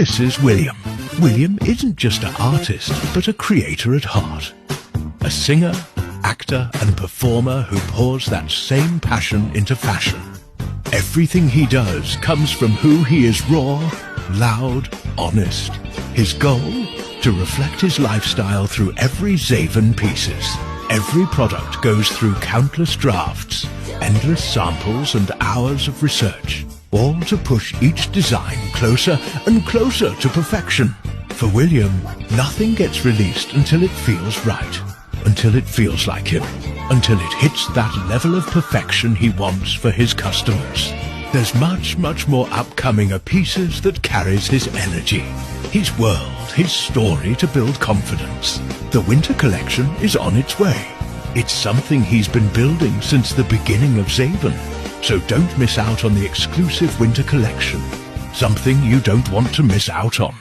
This is William. William isn't just an artist, but a creator at heart. A singer, actor and performer who pours that same passion into fashion. Everything he does comes from who he is: raw, loud, honest. His goal? To reflect his lifestyle through every Zhaven pieces. Every product goes through countless drafts, endless samples and hours of research, all to push each design closer and closer to perfection. For William, nothing gets released until it feels right, until it feels like him, until it hits that level of perfection he wants for his customers. There's much, much more upcoming of pieces that carries his energy, his world, his story to build confidence. The winter collection is on its way. It's something he's been building since the beginning of Zhaven. So don't miss out on the exclusive winter collection. Something you don't want to miss out on.